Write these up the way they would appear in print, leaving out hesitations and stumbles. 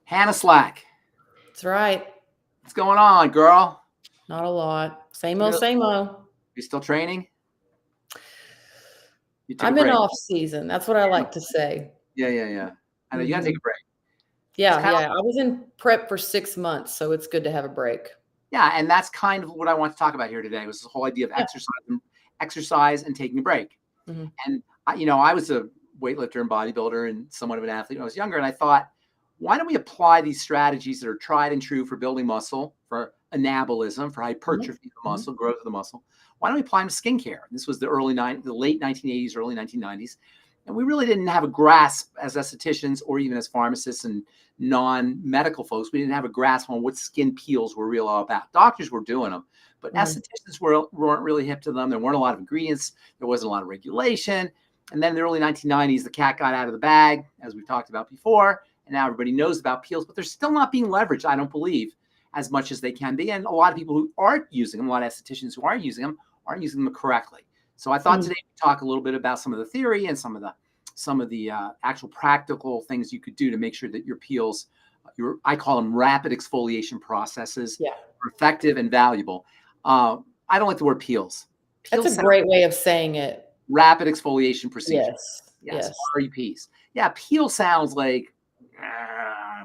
Hannah Slack. That's right. What's going on, girl? Not a lot. Same old, same old. You still training? You took a I'm in break. off season. That's what I like to say. Yeah. I know you gotta take a break. Yeah. I was in prep for 6 months, so it's good to have a break. Yeah, and that's kind of what I want to talk about here today. Was the whole idea of exercise and taking a break. And I was a weightlifter and bodybuilder and somewhat of an athlete when I was younger, and I thought, why don't we apply these strategies that are tried and true for building muscle, for anabolism, for hypertrophy of the muscle, growth of the muscle? Why don't we apply them to skincare? This was the late 1980s, early 1990s. And we really didn't have a grasp as estheticians or even as pharmacists and non-medical folks. We didn't have a grasp on what skin peels were real all about. Doctors were doing them, but estheticians weren't really hip to them. There weren't a lot of ingredients. There wasn't a lot of regulation. And then in the early 1990s, the cat got out of the bag, as we've talked about before. And now everybody knows about peels, but they're still not being leveraged, I don't believe, as much as they can be. And a lot of people who aren't using them, a lot of estheticians who aren't using them correctly. So I thought today we'd talk a little bit about some of the theory and some of the actual practical things you could do to make sure that your peels, I call them rapid exfoliation processes, are effective and valuable. I don't like the word peels. That's a great way of saying it. Rapid exfoliation procedures. Yes. REPs. Yeah, peel sounds like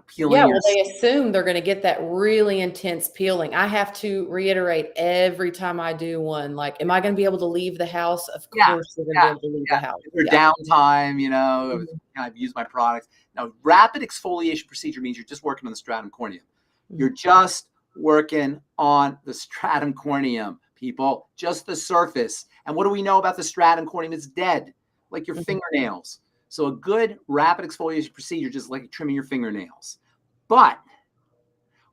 peeling. Yeah, well, they assume they're going to get that really intense peeling. I have to reiterate every time I do one, like, am I going to be able to leave the house? Of course you're going to be able to leave the house. Your downtime, I've used my products. Now, rapid exfoliation procedure means you're just working on the stratum corneum. You're just working on the stratum corneum, people, just the surface. And what do we know about the stratum corneum? It's dead, like your fingernails. So a good rapid exfoliation procedure, just like trimming your fingernails. But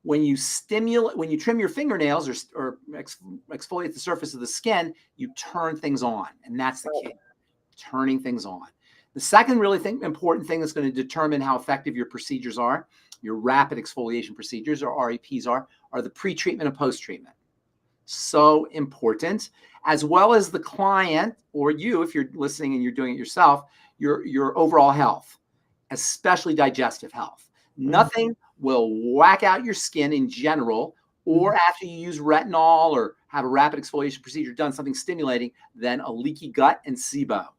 when you trim your fingernails or exfoliate the surface of the skin, you turn things on. And that's the key, turning things on. The second important thing that's going to determine how effective your procedures are, your rapid exfoliation procedures or REPs are the pre-treatment and post-treatment. So important, as well as the client or you, if you're listening and you're doing it yourself, your overall health, especially digestive health. Nothing will whack out your skin in general, or after you use retinol or have a rapid exfoliation procedure done, something stimulating, than a leaky gut and SIBO.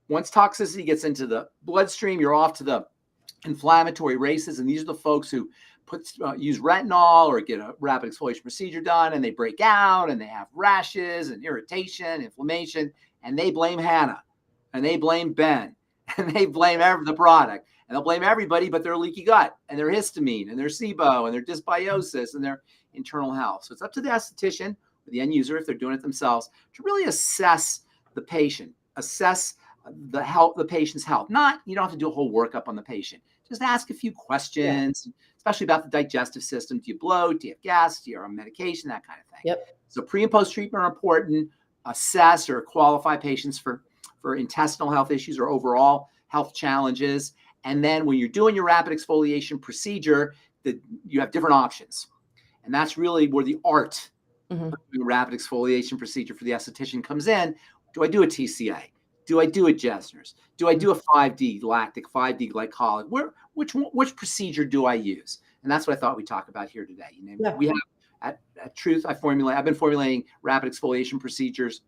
Once toxicity gets into the bloodstream, you're off to the inflammatory races, and these are the folks who use retinol or get a rapid exfoliation procedure done, and they break out and they have rashes and irritation, inflammation, and they blame Hannah, and they blame Ben, and they blame the product, and they'll blame everybody but their leaky gut and their histamine and their SIBO and their dysbiosis and their internal health. So it's up to the esthetician or the end user, if they're doing it themselves, to really assess the patient, assess the patient's health. You don't have to do a whole workup on the patient. Just ask a few questions, especially about the digestive system. Do you bloat? Do you have gas? Do you have medication? That kind of thing. So pre and post treatment are important. Assess or qualify patients for intestinal health issues or overall health challenges. And then when you're doing your rapid exfoliation procedure, you have different options. And that's really where the art of the rapid exfoliation procedure for the esthetician comes in. Do I do a TCA? Do I do a Jesner's? Do I do a 5D lactic, 5D glycolic? Which procedure do I use? And that's what I thought we'd talk about here today. We have at Truth, I've been formulating rapid exfoliation procedures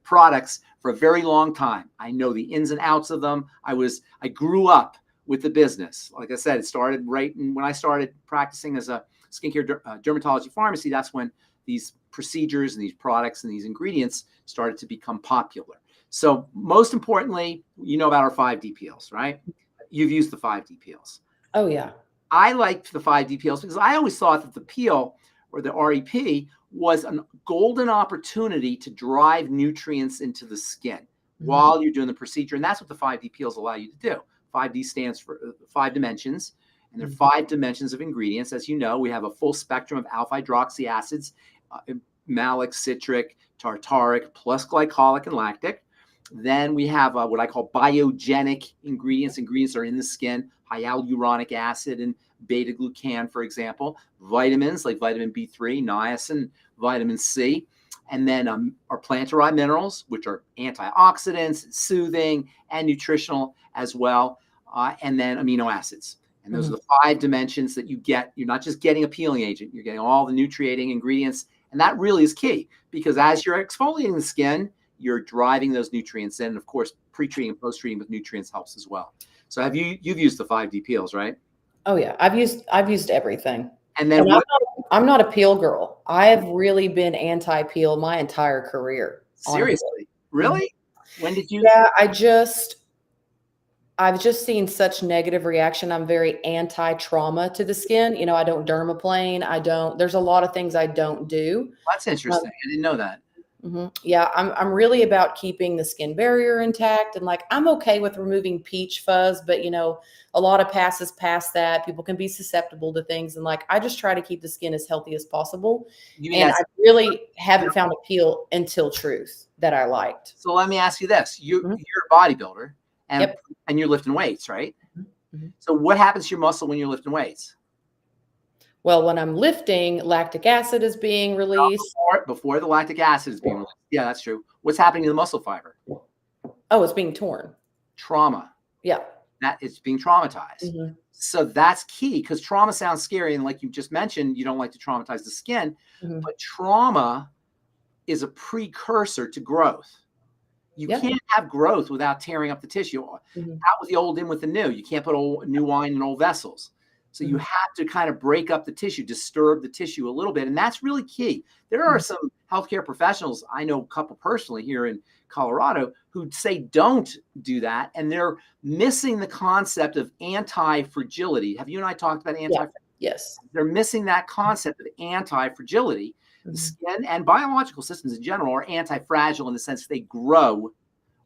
products for a very long time. I know the ins and outs of them. I grew up with the business. Like I said, it started right when I started practicing as a skincare dermatology pharmacy. That's when these procedures and these products and these ingredients started to become popular. So most importantly, you know about our 5D peels, right? You've used the 5D peels. Oh, yeah. I liked the 5D peels because I always thought that the peel or the REP was a golden opportunity to drive nutrients into the skin while you're doing the procedure. And that's what the 5D peels allow you to do. 5D stands for 5 dimensions, and there are 5 dimensions of ingredients. As you know, we have a full spectrum of alpha hydroxy acids, malic, citric, tartaric, plus glycolic and lactic. Then we have what I call biogenic ingredients. Ingredients are in the skin, hyaluronic acid and beta-glucan, for example. Vitamins like vitamin B3, niacin, vitamin C. And then our plant-derived minerals, which are antioxidants, soothing, and nutritional as well. And then amino acids. And those are the 5 dimensions that you get. You're not just getting a peeling agent, you're getting all the nutriating ingredients. And that really is key, because as you're exfoliating the skin, you're driving those nutrients in. And of course, pre-treating and post-treating with nutrients helps as well. So you've used the 5D peels, right? Oh yeah, I've used everything. And then I'm not a peel girl. I have really been anti-peel my entire career. Seriously? Honestly. Really? When did you? Yeah, I've just seen such negative reaction. I'm very anti-trauma to the skin. You know, I don't dermaplane. There's a lot of things I don't do. That's interesting. I didn't know that. Yeah, I'm really about keeping the skin barrier intact, and like I'm okay with removing peach fuzz, but you know, a lot of passes past that. People can be susceptible to things, and like I just try to keep the skin as healthy as possible. And I really haven't found a peel until Truth that I liked. So let me ask you this: you're a bodybuilder, and you're lifting weights, right? So what happens to your muscle when you're lifting weights? Well, when I'm lifting, lactic acid is being released. Before the lactic acid is being released. Yeah, that's true. What's happening to the muscle fiber? Oh, it's being torn. Trauma. Yeah. That it's being traumatized. So that's key, because trauma sounds scary. And like you just mentioned, you don't like to traumatize the skin, but trauma is a precursor to growth. You can't have growth without tearing up the tissue. Out with the old, in with the new. You can't put new wine in old vessels. So you have to kind of break up the tissue, disturb the tissue a little bit. And that's really key. There are some healthcare professionals, I know a couple personally here in Colorado, who say don't do that. And they're missing the concept of anti-fragility. Have you and I talked about anti-fragility? Yes. They're missing that concept of anti-fragility. The skin and biological systems in general are anti-fragile in the sense they grow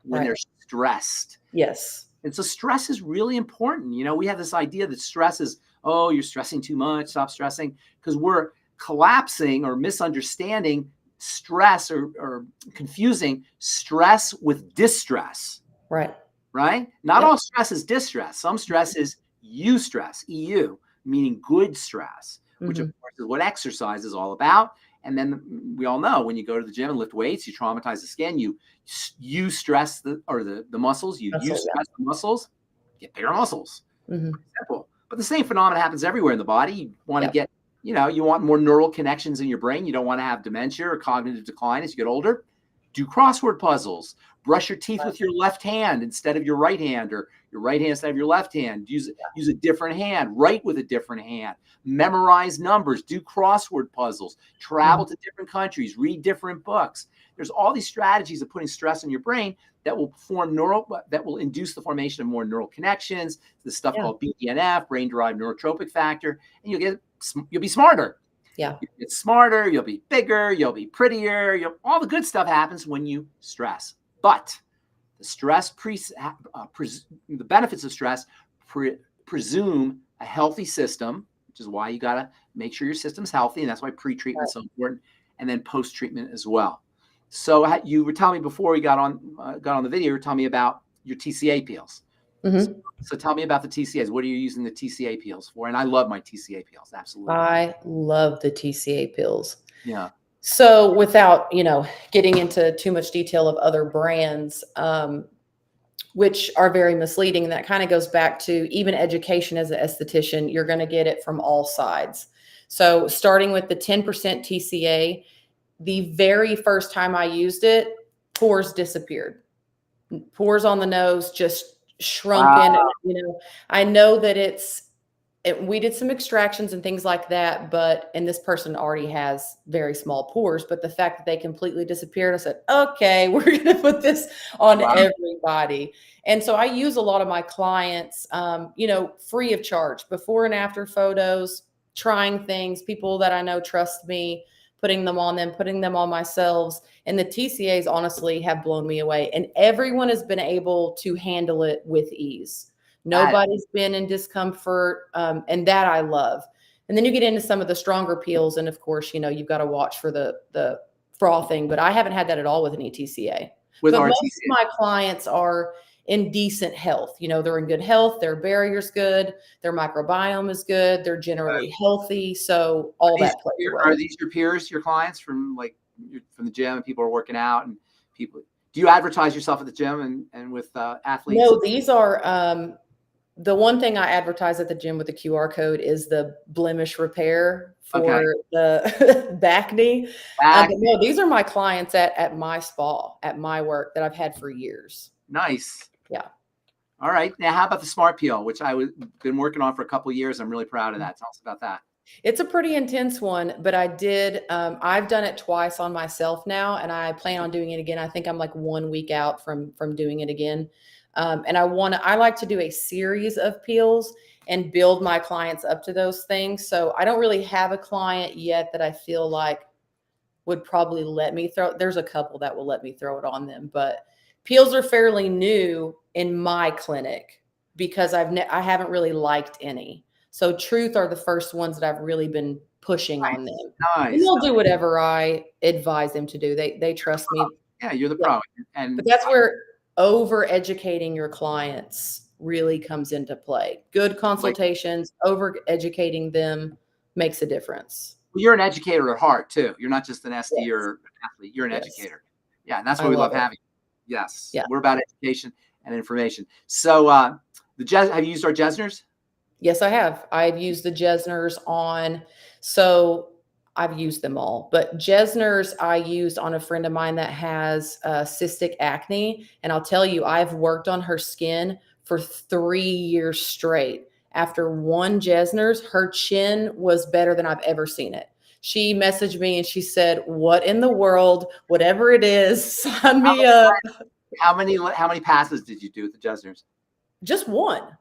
when they're stressed. Yes. And so stress is really important. You know, we have this idea that stress is, oh, you're stressing too much, stop stressing, because we're collapsing or misunderstanding stress or confusing stress with distress. Right. Right? Not all stress is distress. Some stress is eustress, EU, meaning good stress, which of course is what exercise is all about. And then we all know when you go to the gym and lift weights, you traumatize the skin, you stress the muscles, you stress the muscles, get bigger muscles. Simple. But the same phenomenon happens everywhere in the body. You want to get, you know, you want more neural connections in your brain. You don't want to have dementia or cognitive decline as you get older. Do crossword puzzles. Brush your teeth with your left hand instead of your right hand, or your right hand instead of your left hand. Use a different hand. Write with a different hand. Memorize numbers. Do crossword puzzles. Travel to different countries. Read different books. There's all these strategies of putting stress in your brain that will induce the formation of more neural connections. This stuff called BDNF, brain-derived neurotrophic factor, and you'll be smarter. Yeah. You'll get smarter, you'll be bigger, you'll be prettier. All the good stuff happens when you stress. But the the benefits of stress presume a healthy system, which is why you got to make sure your system's healthy. And that's why pre-treatment is so important. And then post-treatment as well. So you were telling me before we got on the video, you were telling me about your TCA peels. So tell me about the TCAs. What are you using the TCA peels for? And I love my TCA peels. Absolutely. I love the TCA peels. Yeah. So without, you know, getting into too much detail of other brands, which are very misleading. And that kind of goes back to even education as an esthetician, you're going to get it from all sides. So starting with the 10% TCA, the very first time I used it, pores disappeared. Pores on the nose just shrunken. Wow. You know, I know that we did some extractions and things like that, and this person already has very small pores, but the fact that they completely disappeared, I said, okay, we're going to put this on everybody. And so I use a lot of my clients, you know, free of charge, before and after photos, trying things, people that I know trust me, putting them on them, putting them on myself. And the TCAs honestly have blown me away. And everyone has been able to handle it with ease. Nobody's been in discomfort, and that I love. And then you get into some of the stronger peels, and of course, you know, you've got to watch for the frothing, but I haven't had that at all with an ETCA. But most of my clients are in decent health. You know, they're in good health, their barrier's good, their microbiome is good, they're generally healthy. So all that plays well. Are these your peers, your clients from the gym, and people are working out, and people? Do you advertise yourself at the gym and with athletes? No, these are The one thing I advertise at the gym with the QR code is the blemish repair Okay. for the back knee. Back. But no, these are my clients at my spa, at my work that I've had for years. Nice. Yeah. All right. Now, how about the Smart Peel, which been working on for a couple of years? I'm really proud of that. Tell us about that. It's a pretty intense one, but I've done it twice on myself now, and I plan on doing it again. I think I'm like 1 week out from doing it again. And I like to do a series of peels and build my clients up to those things. So I don't really have a client yet that I feel like would probably let me there's a couple that will let me throw it on them, but peels are fairly new in my clinic because I haven't really liked any. So Truth are the first ones that I've really been pushing on them. Nice. And they'll do whatever I advise them to do. They trust me. Yeah, you're the pro. And But that's where over educating your clients really comes into play. Good consultations, over educating them makes a difference. you're an educator at heart too. You're not just an SD Yes. or an athlete. You're an Yes. educator. Yeah, and that's why we love having you. Yes. Yeah. We're about education and information. So have you used our Jesners? Yes, I have. I've used the Jesners on, so I've used them all, but Jesners I used on a friend of mine that has cystic acne. And I'll tell you, I've worked on her skin for 3 years straight. After one Jesners, her chin was better than I've ever seen it. She messaged me and she said, "What in the world, whatever it is, sign me up." How many passes did you do with the Jesners? Just one.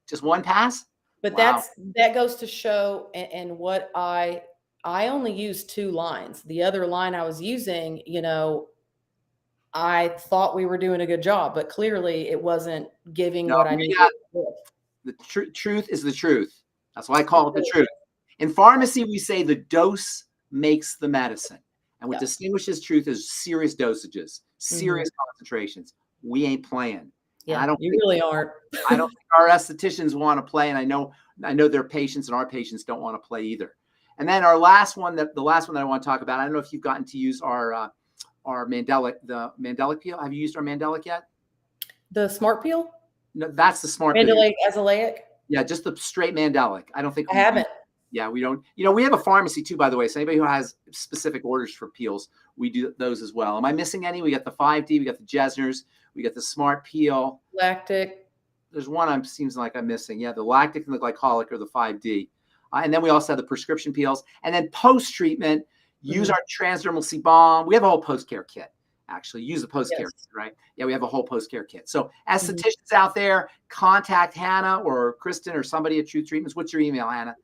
Just one pass? But Wow. that goes to show, and what I only used 2 lines. The other line I was using, I thought we were doing a good job, but clearly it wasn't giving what I needed. The truth is the truth. That's why I call it the truth. In pharmacy, we say the dose makes the medicine. And what distinguishes truth is serious dosages, serious concentrations. We ain't playing. Yeah, you really aren't. I don't think our estheticians want to play, and I know their patients and our patients don't want to play either. And then the last one that I want to talk about, I don't know if you've gotten to use our Mandelic, the Mandelic peel. Have you used our Mandelic yet? The Smart Peel? No, that's the Smart Mandelic Azelaic? Yeah, just the straight Mandelic. I don't think I haven't. Yeah, we don't. We have a pharmacy too, by the way. So anybody who has specific orders for peels, we do those as well. Am I missing any? We got the 5D, we got the Jesners, we got the Smart Peel. Lactic. There's one seems like I'm missing. Yeah, the lactic and the glycolic or the 5D. And then we also have the prescription peels. And then post-treatment, use our transdermal sebum. We have a whole post-care kit, actually. Use the post-care kit, right? Yeah, we have a whole post-care kit. So estheticians out there, contact Hannah or Kristen or somebody at Truth Treatments. What's your email, Hannah?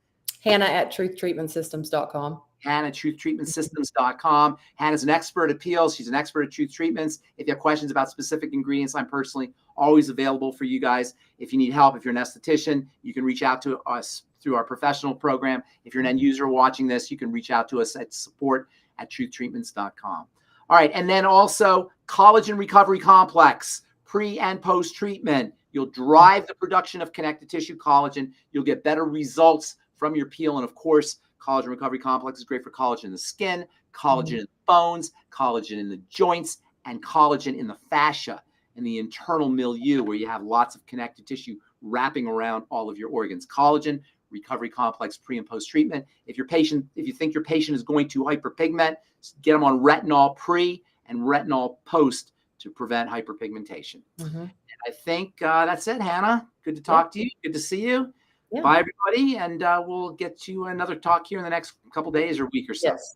Hannah@truthtreatmentsystems.com. Hannah@truthtreatmentsystems.com. Hannah's an expert at peels. She's an expert at Truth Treatments. If you have questions about specific ingredients, I'm personally always available for you guys. If you need help, if you're an esthetician, you can reach out to us through our professional program. If you're an end user watching this, you can reach out to us at support@truthtreatments.com. All right. And then also collagen recovery complex, pre and post treatment. You'll drive the production of connective tissue collagen. You'll get better results from your peel. And of course, collagen recovery complex is great for collagen in the skin, collagen in the bones, collagen in the joints, and collagen in the fascia, in the internal milieu where you have lots of connective tissue wrapping around all of your organs. Collagen recovery complex pre and post treatment. If you think your patient is going to hyperpigment, get them on retinol pre and retinol post to prevent hyperpigmentation. And I think that's it, Hannah. Good to talk to you. Good to see you. Bye, everybody. And we'll get you another talk here in the next couple days or week or so. Yes.